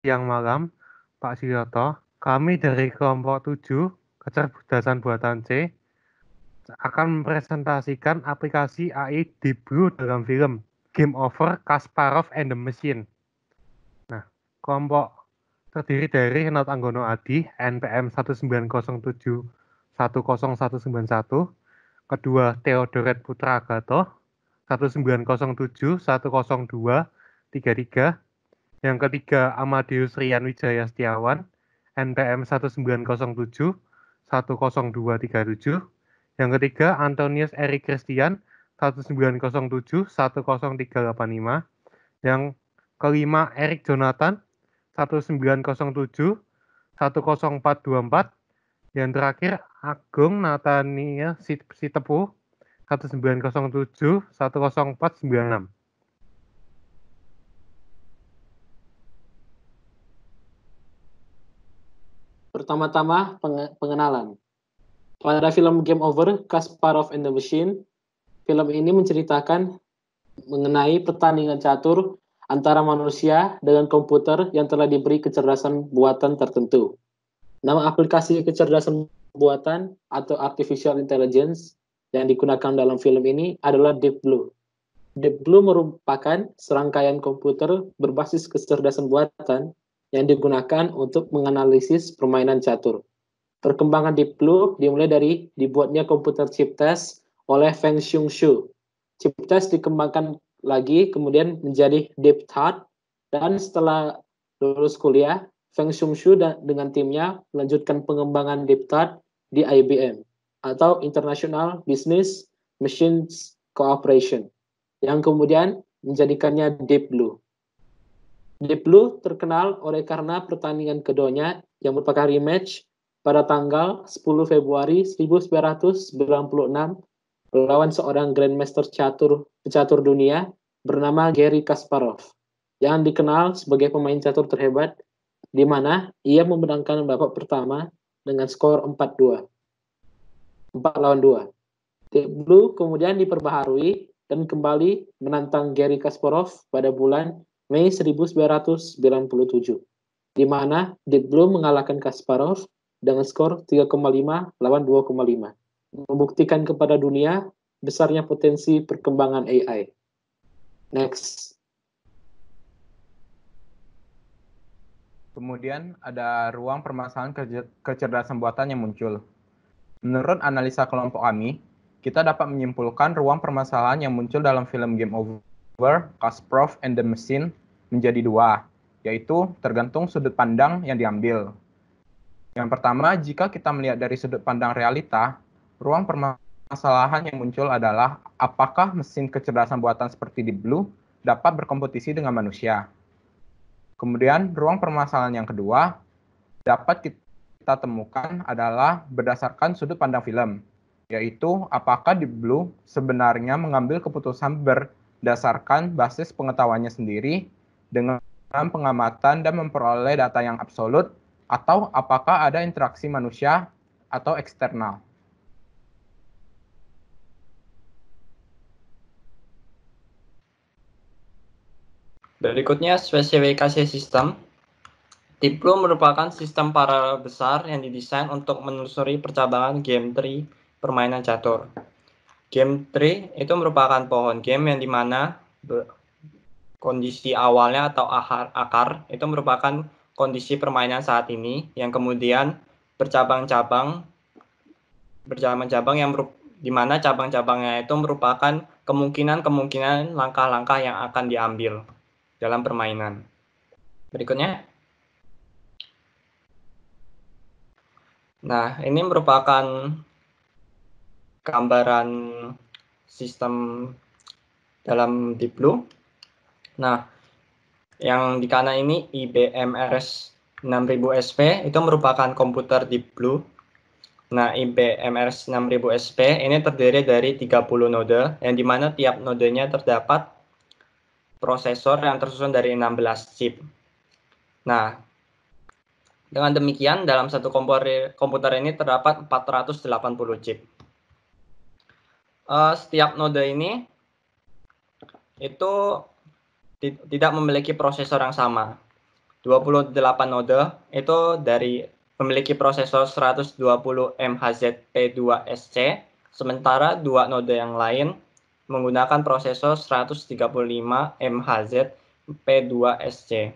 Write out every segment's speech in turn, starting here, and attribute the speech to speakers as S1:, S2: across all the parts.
S1: siang malam, Pak Suyoto. Kami dari kelompok 7, Kecerdasan Buatan C, akan mempresentasikan aplikasi AI Deep Blue dalam film Game Over Kasparov and the Machine. Nah, kelompok terdiri dari Renat Anggono Adi, NPM 1907-10191, kedua Theodoret Putra Agato, 1907-10233, yang ketiga Amadeus Rian Wijaya Setiawan, NPM 1907-10237, yang ketiga Antonius Erik Christian, 1907-10385, yang kelima Erik Jonathan, 1907-10424, yang terakhir Agung Natania Sitepu, 1907-10496.
S2: Pertama-tama pengenalan. Pada film Game Over, Kasparov and the Machine, film ini menceritakan mengenai pertandingan catur antara manusia dengan komputer yang telah diberi kecerdasan buatan tertentu. Nama aplikasi kecerdasan buatan atau artificial intelligence yang digunakan dalam film ini adalah Deep Blue. Deep Blue merupakan serangkaian komputer berbasis kecerdasan buatan yang digunakan untuk menganalisis permainan catur. Perkembangan Deep Blue dimulai dari dibuatnya komputer chip test oleh Feng Xiong Shu. Chip test dikembangkan lagi kemudian menjadi Deep Thought, dan setelah lulus kuliah, Feng Xiong Shu dengan timnya melanjutkan pengembangan Deep Thought di IBM atau International Business Machines Corporation, yang kemudian menjadikannya Deep Blue. Deep Blue terkenal karena pertandingan keduanya yang merupakan rematch pada tanggal 10 Februari 1996 melawan seorang Grandmaster pecatur dunia bernama Garry Kasparov, yang dikenal sebagai pemain catur terhebat, di mana ia memenangkan babak pertama dengan skor 4-2. 4-2. Deep Blue kemudian diperbaharui dan kembali menantang Garry Kasparov pada bulan Mei 1997, di mana Deep Blue mengalahkan Kasparov dengan skor 3,5 lawan 2,5, membuktikan kepada dunia besarnya potensi perkembangan AI. Next.
S3: Kemudian ada ruang permasalahan kecerdasan buatan yang muncul. Menurut analisa kelompok kami, kita dapat menyimpulkan ruang permasalahan yang muncul dalam film Game Over, Kasparov and the Machine menjadi dua, yaitu tergantung sudut pandang yang diambil. Yang pertama, jika kita melihat dari sudut pandang realita, ruang permasalahan yang muncul adalah apakah mesin kecerdasan buatan seperti Deep Blue dapat berkompetisi dengan manusia. Kemudian, ruang permasalahan yang kedua dapat kita temukan adalah berdasarkan sudut pandang film, yaitu apakah Deep Blue sebenarnya mengambil keputusan berdasarkan basis pengetahuannya sendiri dengan pengamatan dan memperoleh data yang absolut, atau apakah ada interaksi manusia atau eksternal.
S4: Berikutnya spesifikasi sistem. Deep Blue merupakan sistem paralel besar yang didesain untuk menelusuri percabangan game tree permainan catur. Game tree itu merupakan pohon game yang dimana kondisi awalnya atau akar itu merupakan kondisi permainan saat ini yang kemudian bercabang-cabang yang dimana cabang-cabangnya itu merupakan kemungkinan langkah-langkah yang akan diambil dalam permainan. Berikutnya. Nah, ini merupakan gambaran sistem dalam Deep Blue. Nah, yang di kanan ini IBM RS 6000 SP itu merupakan komputer Deep Blue. Nah, IBM RS 6000 SP ini terdiri dari 30 node, yang dimana tiap nodenya terdapat prosesor yang tersusun dari 16 chip. Nah, dengan demikian dalam satu komputer ini terdapat 480 chip. Setiap node ini itu tidak memiliki prosesor yang sama. 28 node itu memiliki prosesor 120 MHz P2SC, sementara 2 node yang lain menggunakan prosesor 135 MHz P2SC.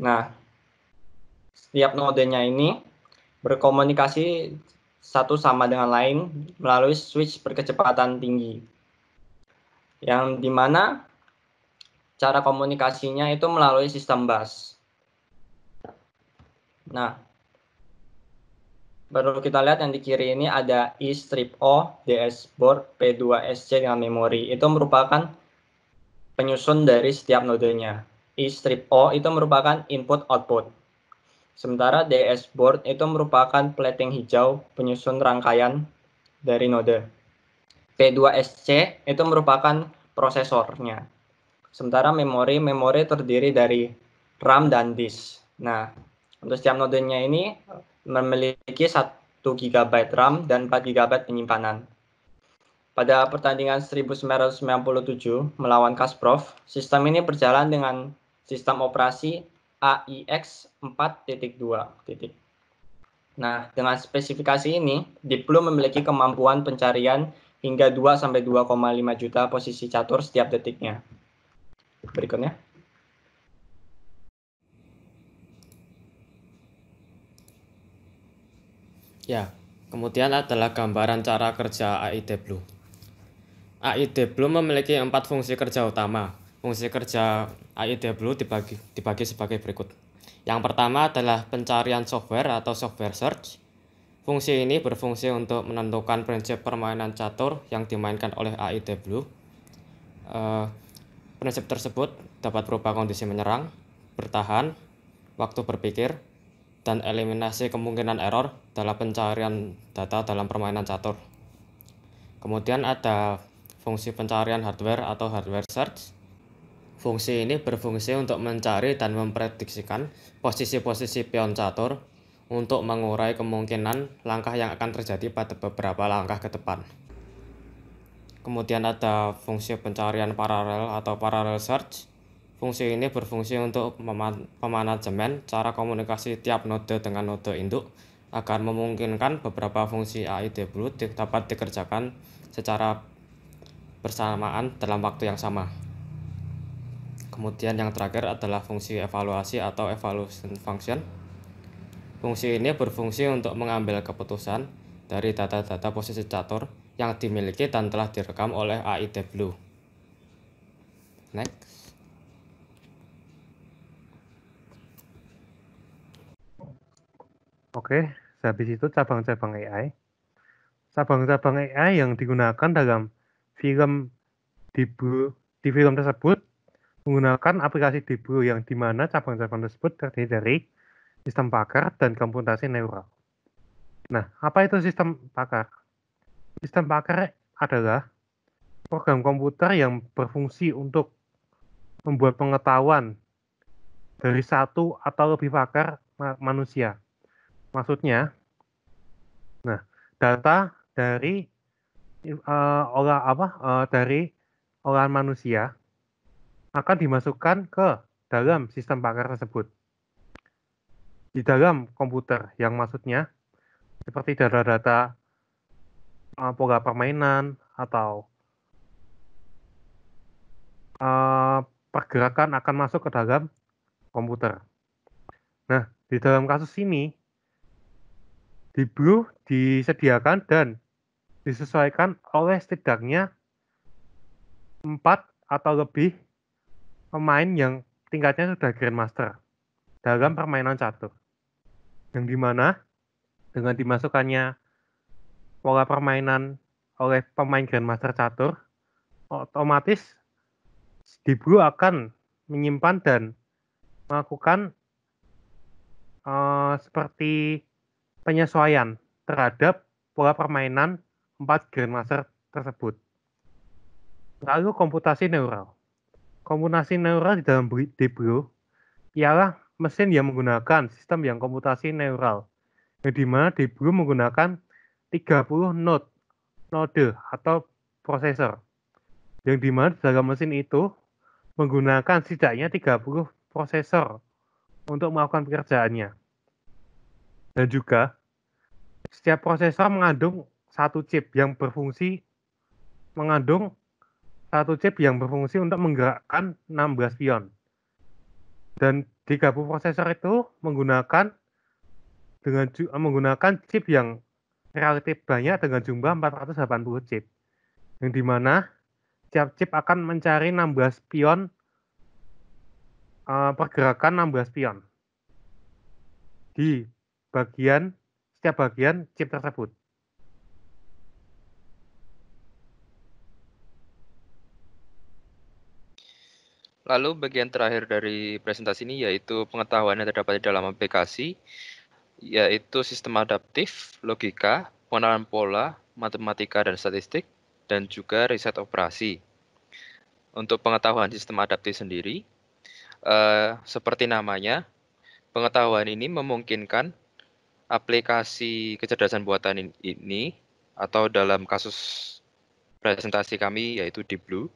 S4: Nah, setiap nodenya ini berkomunikasi satu sama dengan lain melalui switch berkecepatan tinggi. Yang dimana cara komunikasinya itu melalui sistem bus. Nah, baru kita lihat yang di kiri ini ada E-strip-O DS board P2SC dengan memori. Itu merupakan penyusun dari setiap nodenya. E-strip-O itu merupakan input-output. Sementara DS board itu merupakan plating hijau penyusun rangkaian dari node. P2SC itu merupakan prosesornya. Sementara memori terdiri dari RAM dan disk. Nah, untuk setiap nodenya ini memiliki 1 GB RAM dan 4 GB penyimpanan. Pada pertandingan 1997 melawan Kasparov, sistem ini berjalan dengan sistem operasi AIX 4.2. Nah, dengan spesifikasi ini, Deep Blue memiliki kemampuan pencarian hingga 2-2,5 juta posisi catur setiap detiknya. Berikutnya.
S5: Ya, kemudian adalah gambaran cara kerja AI Deep Blue. AI Deep Blue memiliki 4 fungsi kerja utama. Fungsi kerja AI Deep Blue dibagi sebagai berikut. Yang pertama adalah pencarian software atau software search. Fungsi ini berfungsi untuk menentukan prinsip permainan catur yang dimainkan oleh AI Deep Blue. Prinsip tersebut dapat berupa kondisi menyerang, bertahan, waktu berpikir, dan eliminasi kemungkinan error dalam pencarian data dalam permainan catur. Kemudian ada fungsi pencarian hardware atau hardware search. Fungsi ini berfungsi untuk mencari dan memprediksikan posisi-posisi pion catur untuk mengurai kemungkinan langkah yang akan terjadi pada beberapa langkah ke depan. Kemudian ada fungsi pencarian paralel atau parallel search. Fungsi ini berfungsi untuk memanajemen cara komunikasi tiap node dengan node induk agar memungkinkan beberapa fungsi AI Deep Blue dapat dikerjakan secara bersamaan dalam waktu yang sama. Kemudian yang terakhir adalah fungsi evaluasi atau evaluation function. Fungsi ini berfungsi untuk mengambil keputusan dari data-data posisi catur yang dimiliki dan telah direkam oleh AI Deep Blue. Next.
S1: Oke, habis itu cabang-cabang AI. Cabang-cabang AI yang digunakan dalam film di film tersebut menggunakan aplikasi Deep Blue yang dimana cabang-cabang tersebut terdiri dari sistem pakar dan komputasi neural. Nah, apa itu sistem pakar? Sistem pakar adalah program komputer yang berfungsi untuk membuat pengetahuan dari satu atau lebih pakar manusia. Maksudnya, data dari dari olahan manusia akan dimasukkan ke dalam sistem pakar tersebut. Di dalam komputer, yang maksudnya seperti data-data pola permainan atau pergerakan akan masuk ke dalam komputer. Nah, di dalam kasus ini, Deep Blue disediakan dan disesuaikan oleh setidaknya 4 atau lebih pemain yang tingkatnya sudah Grandmaster dalam permainan catur. Yang dimana dengan dimasukkannya pola permainan oleh pemain Grandmaster catur, otomatis Deep Blue akan menyimpan dan melakukan seperti penyesuaian terhadap pola permainan 4 Grandmaster tersebut. Lalu komputasi neural. Komputasi neural di dalam Deep Blue ialah mesin yang menggunakan sistem yang komputasi neural, yang dimana Deep Blue menggunakan 30 node atau prosesor, yang dimana dalam mesin itu menggunakan setidaknya 30 prosesor untuk melakukan pekerjaannya. Dan juga setiap prosesor mengandung satu chip yang berfungsi untuk menggerakkan 16 pion. Dan di gabung prosesor itu menggunakan chip yang relatif banyak dengan jumlah 480 chip. Yang dimana setiap chip akan mencari 16 pion, pergerakan 16 pion di setiap bagian chip tersebut.
S6: Lalu bagian terakhir dari presentasi ini yaitu pengetahuan yang terdapat di dalam aplikasi, yaitu sistem adaptif, logika, pengenalan pola, matematika dan statistik, dan juga riset operasi. Untuk pengetahuan sistem adaptif sendiri, seperti namanya, pengetahuan ini memungkinkan aplikasi kecerdasan buatan ini, atau dalam kasus presentasi kami yaitu Deep Blue,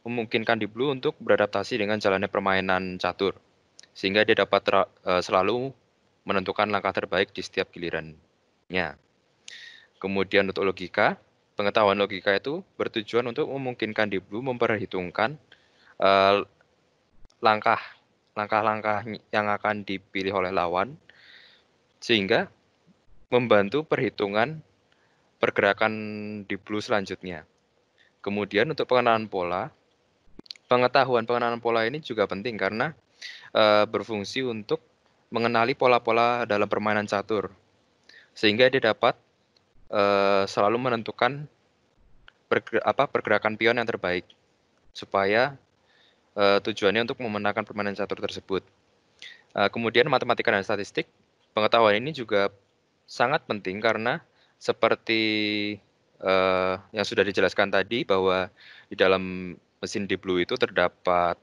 S6: memungkinkan Deep Blue untuk beradaptasi dengan jalannya permainan catur, sehingga dia dapat selalu menentukan langkah terbaik di setiap gilirannya. Kemudian untuk logika, pengetahuan logika itu bertujuan untuk memungkinkan Deep Blue memperhitungkan langkah-langkah yang akan dipilih oleh lawan, sehingga membantu perhitungan pergerakan Deep Blue selanjutnya. Kemudian untuk pengenalan pola, pengenalan pola ini juga penting karena berfungsi untuk mengenali pola-pola dalam permainan catur, sehingga dia dapat selalu menentukan pergerakan pion yang terbaik, supaya tujuannya untuk memenangkan permainan catur tersebut. Kemudian matematika dan statistik, pengetahuan ini juga sangat penting karena seperti yang sudah dijelaskan tadi, bahwa di dalam mesin Deep Blue itu terdapat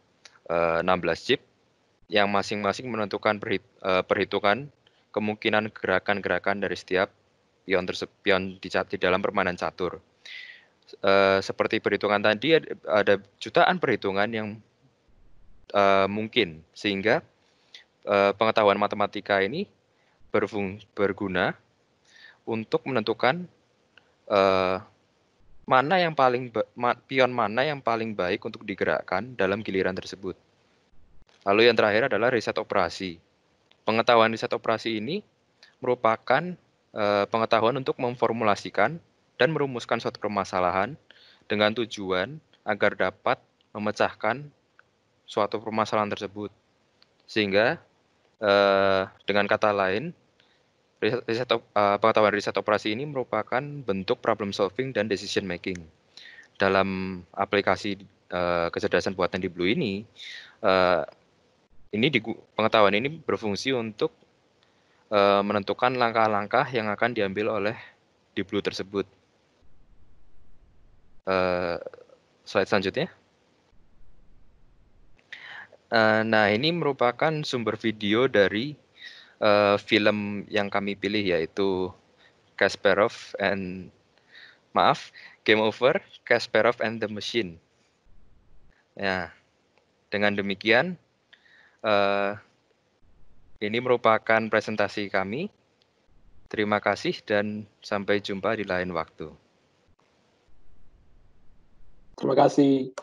S6: 16 chip yang masing-masing menentukan perhitungan kemungkinan gerakan-gerakan dari setiap pion di dalam permainan catur. Seperti perhitungan tadi, ada jutaan perhitungan yang mungkin, sehingga pengetahuan matematika ini berguna untuk menentukan pion mana yang paling baik untuk digerakkan dalam giliran tersebut. Lalu yang terakhir adalah riset operasi. Pengetahuan riset operasi ini merupakan pengetahuan untuk memformulasikan dan merumuskan suatu permasalahan dengan tujuan agar dapat memecahkan suatu permasalahan tersebut. Sehingga dengan kata lain, pengetahuan riset operasi ini merupakan bentuk problem solving dan decision making. Dalam aplikasi kecerdasan buatan Deep Blue ini, pengetahuan ini berfungsi untuk menentukan langkah-langkah yang akan diambil oleh Deep Blue tersebut. Slide selanjutnya. Nah, ini merupakan sumber video dari film yang kami pilih, yaitu Game Over, Kasparov and the Machine. Ya, dengan demikian, ini merupakan presentasi kami. Terima kasih dan sampai jumpa di lain waktu.
S2: Terima kasih.